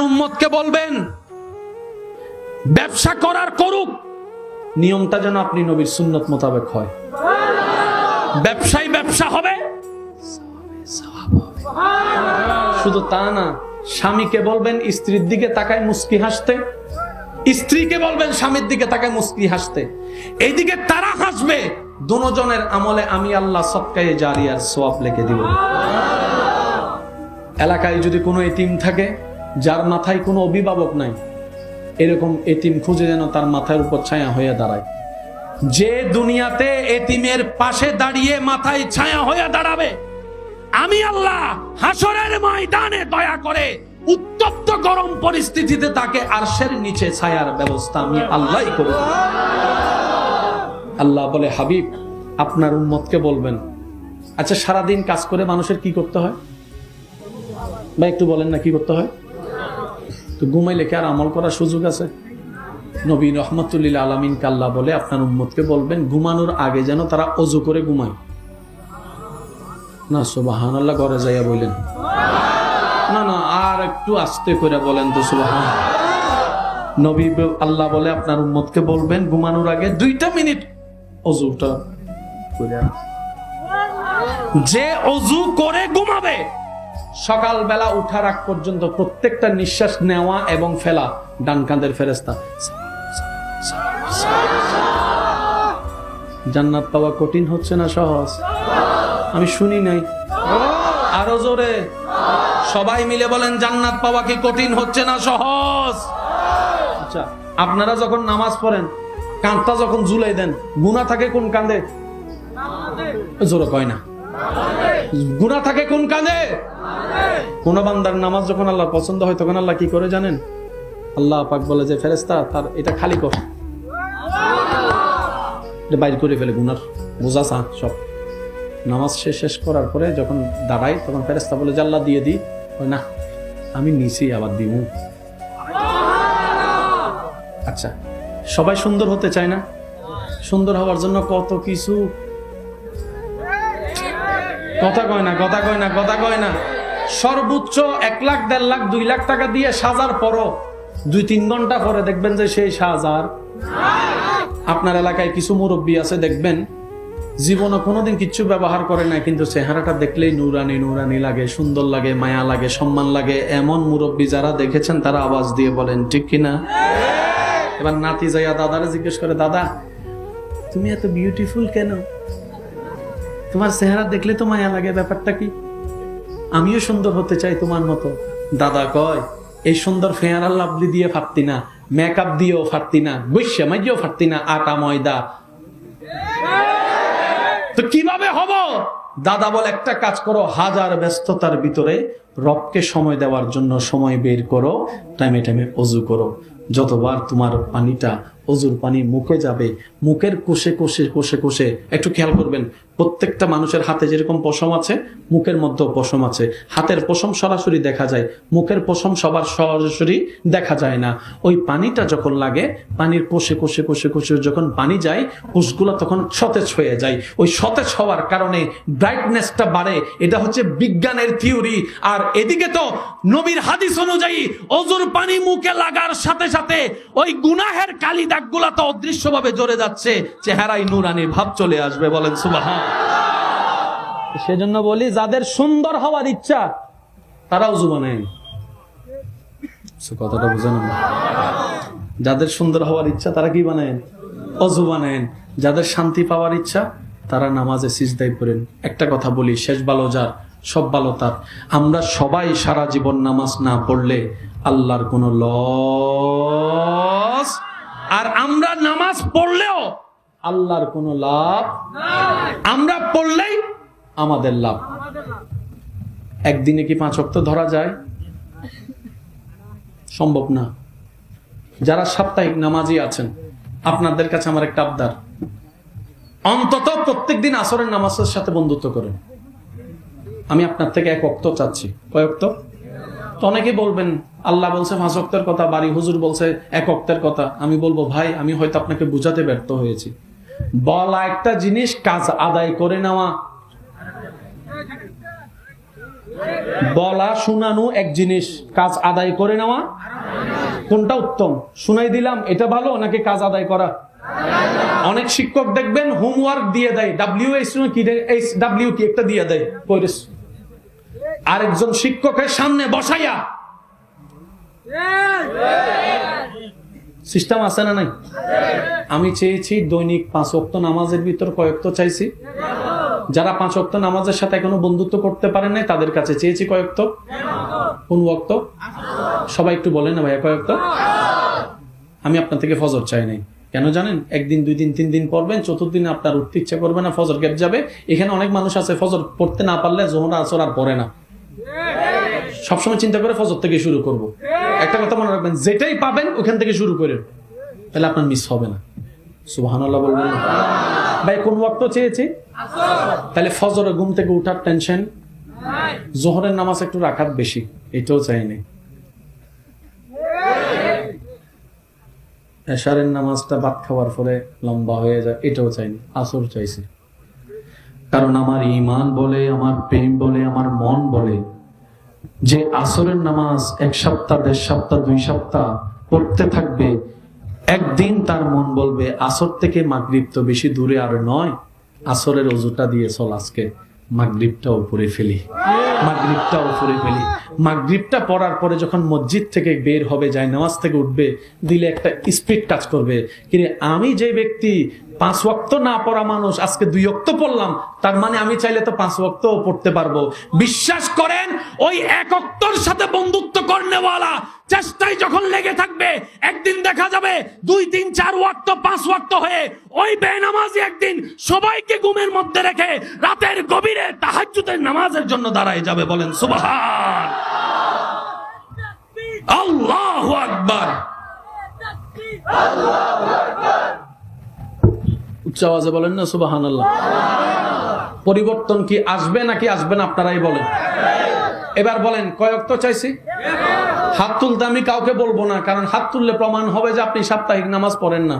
উম্মতকে বলবেন ব্যবসা করার করুক, নিয়মটা যেন আপনি নবীর সুন্নত মোতাবেক হয়। ব্যবসায় ব্যবসা হবে, শুধু তা না, স্বামীকে বলবেন স্ত্রীর দিকে তাকায় মুস্কি হাসতে, স্ত্রীকে বলবেন স্বামীর দিকে তাকায় মুস্কি হাসতে। এইদিকে তারা হাসবে, দুজনের আমলে আমি আল্লাহ সদকায়ে জারিয়ার সওয়াব লিখে দিব। এলাকায় যদি কোনো এতিম থাকে যার মাথায় কোনো অভিভাবক নাই, এরকম এতিম খুঁজে যেন তার মাথার উপর ছায়া হয়ে দাঁড়ায়। যে দুনিয়াতে এতিমের পাশে দাঁড়িয়ে মাথায় ছায়া হয়ে দাঁড়াবে, আমি আল্লাহ হাসরের ময়দানে দয়া করে উত্তপ্ত গরম পরিস্থিতিতে তাকে আরশের নিচে ছায়ার ব্যবস্থা আমি আল্লাহই করব। আল্লাহ বলে, হাবিব আপনার উম্মতকে বলবেন। আচ্ছা, সারাদিন কাজ করে মানুষের কি করতে হয় ভাই একটু বলেন না, কি করতে হয়? তো ঘুমাইলে কি আর আমল করার সুযোগ আছে? নবী রহমতুল্লিল আলামিন আল্লাহ বলে আপনার উম্মতকে বলবেন ঘুমানোর আগে যেন তারা ওযু করে ঘুমায়। না সুবহানাল্লাহ, ঘরে যাইয়া বললেন না না, আর একটু আস্তে করে বলেন তো সুবহান। নবী আল্লাহ বলে আপনার উম্মতকে বলবেন ঘুমানোর আগে 2 মিনিট ওযুটা করে, যে ওযু করে ঘুমাবে সকালবেলা উঠার আগ পর্যন্ত প্রত্যেকটা নিঃশ্বাস নেওয়া এবং ফেলা ডান কাঁধের ফেরেশতা। জান্নাত পাওয়া কঠিন হচ্ছে না সহজ? আমি শুনি নাই, আরো জোরে সবাই মিলে বলেন, জান্নাত পাওয়া কি কঠিন হচ্ছে না সহজ? আচ্ছা, আপনারা যখন নামাজ পড়েন কাঁধটা যখন ঝুলাই দেন, গুনাহ থাকে কোন কাঁধে? জোরে কয় না, গুনাহ থাকে কোন কাঁধে? কোন বান্দার নামাজ যখন আল্লাহর পছন্দ হয় তখন আল্লাহ কি করে জানেন? আল্লাহ পাক বলে যে ফেরেশতা তার এটা খালি কর, এটা বাইর করে ফেলে গুনার বোঝা সব। নামাজ শেষ করার পরে যখন দাঁড়াই তখন ফেরেশতা বলে যে আল্লাহ দিয়ে দিই, না আমি নিছি আবার দিব। আচ্ছা, সবাই সুন্দর হতে চায় না? সুন্দর হওয়ার জন্য কত কিছু, কথা কয় না, কথা কয় না, কথা কয় না। সর্বোচ্চ 1 লাখ 1.5 লাখ 2 লাখ টাকা দিয়ে সাজার পরও 2-3 ঘন্টা পরে দেখবেন যে সেই সাজার। আপনার এলাকায় কিছু মুরব্বী আছে দেখবেন জীবনে কোনোদিন কিচ্ছু ব্যবহার করে না, কিন্তু চেহারাটা দেখলেই নুরানি নুরানি লাগে, সুন্দর লাগে, মায়া লাগে, সম্মান লাগে। এমন মুরব্বী যারা দেখেছেন তারা আওয়াজ দিয়ে বলেন ঠিক কিনা। এবার নাতি যাইয়া দাদারে জিজ্ঞেস করে, দাদা তুমি এত বিউটিফুল কেন? তোমার চেহারা দেখলে তো মায়া লাগে, ব্যাপারটা কি? আমিও সুন্দর হতে চাই তোমার মতো। দাদা কয়, এই সুন্দর ফেয়ার আর লাভলি দিয়ে ফাটতি না, মেকআপ দিয়েও ফাটতি না, বৈশ্যা মাইয়েও ফাটতি না, আটা ময়দা তো কিভাবে হব? দাদা বলে একটা কাজ করো, হাজার ব্যস্ততার ভিতরে রবকে সময় দেওয়ার জন্য সময় বের করো, টাইমে টাইমে ওযু করো। যতবার তোমার পানিটা ওযুর পানি মুখে যাবে, মুখের কোষে কোষে কোষে কোষে একটু খেয়াল করবেন, প্রত্যেকটা মানুষের হাতে যেরকম পশম আছে মুখের মধ্যেও পশম আছে। হাতের পশম সরাসরি দেখা যায়, মুখের পশম সবার সরাসরি দেখা যায় না। ওই পানিটা যখন লাগে, পানির কোষে কোষে কোষে কোষে যখন পানি যায়, কোষগুলো তখন সতেজ হয়ে যায়। ওই সতেজ হওয়ার কারণে ব্রাইটনেসটা বাড়ে। এটা হচ্ছে বিজ্ঞানের থিওরি। আর এদিকে তো নবীর হাদিস অনুযায়ী ওযুর পানি মুখে লাগার সাথে সাথে ওই গুনাহের কালি দাগগুলা তো অদৃশ্যভাবে জ্বরে যাচ্ছে, চেহারায় নূরানি ভাব চলে আসবে। বলেন সুবহান। সেজন্য বলি, যাদের সুন্দর হওয়ার ইচ্ছা তারা ওযু বানায়। কথাটা বুঝেন? যাদের সুন্দর হওয়ার ইচ্ছা তারা কি বানায়? ওযু বানায়। যাদের শান্তি পাওয়ার ইচ্ছা তারা নামাজে সিজদায় পড়েন। একটা কথা বলি, শেষ ভালো যার সব ভালো তার। আমরা সবাই সারা জীবন নামাজ না পড়লে আল্লাহর কোনো লস, আর আমরা নামাজ পড়লেও আল্লাহর কোনো লাভ। আমরা পড়লেই আমাদের লাভ। একদিনে কি 5 ওয়াক্ত ধরা যায়? সম্ভব না। যারা সাপ্তাহিক নামাজি আছেন, আপনাদের কাছে আমার একটা আবদার, অন্তত প্রত্যেকদিন আসরের নামাজের সাথে বন্ধুত্ব করেন। আমি আপনার থেকে 1 ওয়াক্ত চাচ্ছি। কয় ওয়াক্ত? তো অনেকে বলবেন আল্লাহ বলছে 5 ওয়াক্তের কথা, বাড়ি হুজুর বলছে 1 ওয়াক্তের কথা। আমি বলবো ভাই, আমি হয়তো আপনাকে বুঝাতে ব্যর্থ হয়েছি। বলা একটা জিনিস, কাজ আদায় করে নেওয়া বলা শোনানো এক জিনিস, কাজ আদায় করে নেওয়া কোনটা উত্তম? শুনাই দিলাম এটা ভালো নাকি কাজ আদায় করা? অনেক শিক্ষক দেখবেন হোমওয়ার্ক দিয়ে দেয়, ডাব্লিউ কি একটা দিয়ে দেয়, আরেকজন শিক্ষকের সামনে বসাইয়া। সিস্টেম আছে না নাই? আমি চেয়েছি দৈনিক 5 ওয়াক্ত নামাজের ভিতর কয়েকটা চাইছি, যারা 5 ওয়াক্ত নামাজের সাথে এখনো বন্ধুত্ব করতে পারেন নাই তাদের কাছে চেয়েছি কয়েকত। কোন ওয়াক্ত? সবাই একটু বলেন না ভাইয়া, কয়েকত? আমি আপনার থেকে ফজর চাই নাই। কেন জানেন? 1 দিন 2 দিন 3 দিন পড়বেন, চতুর্থ দিনে আপনার উঠতে ইচ্ছা করবে না, ফজর গ্যাপ যাবে। এখানে অনেক মানুষ আছে ফজর পড়তে না পারলে যোহর আসর আর পড়ে না, সবসময় চিন্তা করে ফজর থেকে শুরু করব। একটা কথা মনে রাখবেন, যেটাই পাবেন ওখান থেকে শুরু করেন, তাহলে আপনার মিস হবে না। সুবহানাল্লাহ বলবেন না? ভাই কোন ওয়াক্ত চেয়েছি? তাহলে ফজরে ঘুম থেকে উঠার টেনশন, যোহরের নামাজ একটু রাখার বেশি, এটাও চাইনি। এশারের নামাজটা ভাত খাওয়ার পরে লম্বা হয়ে যায়, এটাও চাইনি। আসর চাইছি, কারণ আমার ঈমান বলে, আমার প্রেম বলে, আমার মন বলে যে আসরের নামাজ 1 সপ্তাহ, 1.5 সপ্তাহ, 2 সপ্তাহ পড়তে থাকবে, একদিন তার মন বলবে আসর থেকে মাগরিব তো বেশি দূরে আর নয়, আসরের ওযুটা দিয়ে চল আজকে মাগরিবটা উপরে ফেলি, মাগরিবটা উপরে ফেলি। মাগরিবটা পড়ার পরে যখন মসজিদ থেকে বের হবে, যায় নামাজ থেকে উঠবে, দিলে একটা স্পিড কাজ করবে, কিন্তু আমি যে ব্যক্তি 5 ওয়াক্ত না পড়া মানুষ, আজকে 2 ওয়াক্ত পড়লাম, তার মানে আমি চাইলে তো 5 ওয়াক্ত পড়তে পারবো। বিশ্বাস করেন, ওই 1 ওয়াক্তর সাথে বন্ধুত্ব করনেওয়ালা চেষ্টায় যখন লেগে থাকবে, একদিন দেখা যাবে 2, 3, 4 ওয়াক্ত 5 ওয়াক্ত হয়ে ওই বেনামাজি একদিন সবাইকে ঘুমের মধ্যে রেখে রাতের গভীরে তাহাজ্জুদের নামাজের জন্য দাঁড়ায় যাবে। বলেন সুবহান আল্লাহু আকবার। উচ্চ আওয়াজে বলেন না সুবহানাল্লাহ। পরিবর্তন কি আসবে নাকি আসবে না আপনারাই বলেন। এবার বলেন কয় ওয়াক্ত চাইছি? হাত তুলতে আমি কাউকে বলবো না, কারণ হাত তুললে প্রমাণ হবে যে আপনি সাপ্তাহিক নামাজ পড়েন না।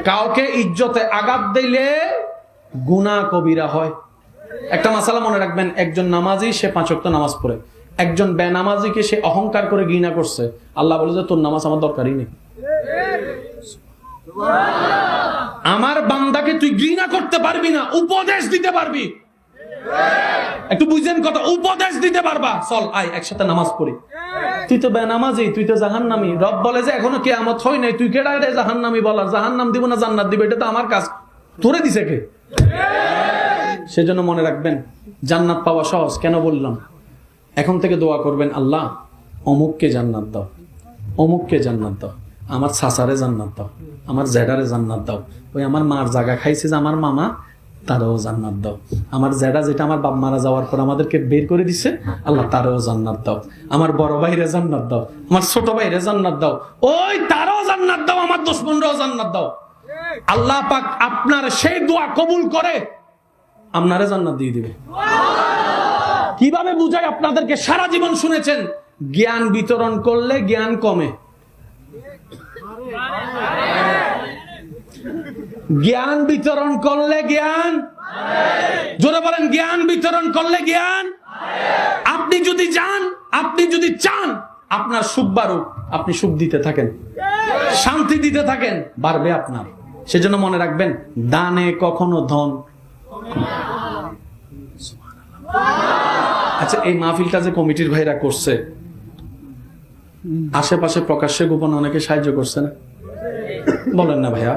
কাউকে ইজ্জতে আঘাত দিলে গুনাহ কবিরা হয়। একটা মাসালা মনে রাখবেন, একজন নামাজি সে 5 ওয়াক্ত নামাজ পড়ে, একজন বেনামাজিকে সে অহংকার করে ঘৃণা করছে, আল্লাহ বলে যে তোর নামাজ আমার দরকারই নেই। আমার বান্দাকে তুই ঘৃণা করতে পারবি না, উপদেশ দিতে পারবি। একটু বুঝেন কথা, উপদেশ দিতে পারবা, চল আয় একসাথে নামাজ পড়ি। তুই তো বেনামাজি, তুই তো জাহান্নামী। রব বলে যে এখনো কিয়ামত হয় নাই, তুই কেডা রে জাহান্নামী বলার? জাহান্নাম দিব না জান্নাত দিব এটা তো আমার কাজ, তোরে দিছে কে? সেজন্য মনে রাখবেন, জান্নাত পাওয়া সহজ। কেন বললাম? এখন থেকে দোয়া করবেন, আল্লাহ অমুককে জান্নাত দাও, অমুককে জান্নাত দাও, আমার ছাসারে জান্নাত দাও, আমার জেডারে জান্নাত দাও, ওই আমার মার জায়গা খাইছে যে আমার মামা, তারও জান্নাত দাও। আমার জেডা যেটা আমার বাপ মারা যাওয়ার পর আমাদেরকে বের করে দিছে, আল্লাহ তারও জান্নাত দাও। আমার বড় ভাইরে জান্নাত দাও, আমার ছোট ভাইরে জান্নাত দাও, ওই তারও জান্নাত দাও, আমার দুশমনরাও জান্নাত দাও। আল্লাহ পাক আপনার সেই দোয়া কবুল করে আপনারে জান্নাত দিয়ে দিবে। কিভাবে বুঝাই আপনাদেরকে? সারা জীবন শুনেছেন, জ্ঞান বিতরণ করলে জ্ঞান কমে, জ্ঞান বিতরণ করলে জ্ঞান, জোরে বলেন, জ্ঞান বিতরণ করলে জ্ঞান। আপনি যদি যান, আপনি যদি চান আপনার সুখ বাড়ুক, আপনি সুখ দিতে থাকেন, শান্তি দিতে থাকেন, বাড়বে আপনার। সেজন্য মনে রাখবেন, দানে কখনো ধন। আচ্ছা, এই মাহফিলটা যে কমিটির ভাইরা করছে, আশেপাশে প্রকাশ্যে গোপনে অনেকে সাহায্য করছে না? বলেন না ভাইয়া?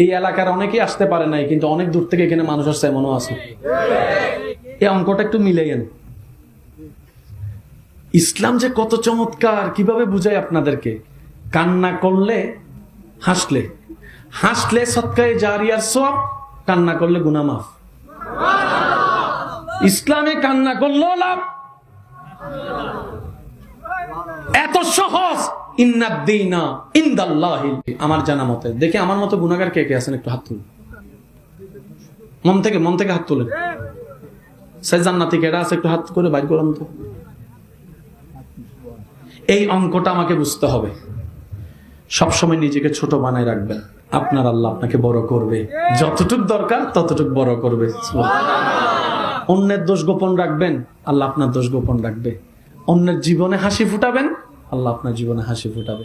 এই এলাকার অনেকেই আসতে পারে নাই, কিন্তু অনেক দূর থেকে এখানে মানুষ আসছে, এমনও আছে। এই অঙ্কটা একটু মিলাইয়েন। ইসলাম যে কত চমৎকার, কিভাবে বুঝাই আপনাদেরকে। কান্না করলে, হাসলে, হাসলে সদকায়ে জারিয়ার সওয়াব, কান্না করলে গুনাহ মাফ। ইসলামে কান্না করলেও লাভ, এত সহজ। ইন্নাদ-দীনা ইনদাল্লাহিল। আমার জানা মতে, দেখে আমার মতো গুনাহগার কে কে আছেন একটু হাত তুলুন, মন থেকে, মন থেকে হাত তুলেন। সে জান্নাতি কেডা আছে একটু হাত করে বাইর করুন তো। এই অঙ্কটা আমাকে বুঝতে হবে। সবসময় নিজেকে ছোট বানায় রাখবেন। আপনার আল্লাহ আপনাকে বড় করবে, যতটুক দরকার ততটুক বড় করবে। অন্যের দোষ গোপন রাখবেন, আল্লাহ আপনার দোষ গোপন রাখবে। অন্যের জীবনে হাসি ফুটাবেন, আল্লাহ আপনার জীবনে হাসি ফুটাবে।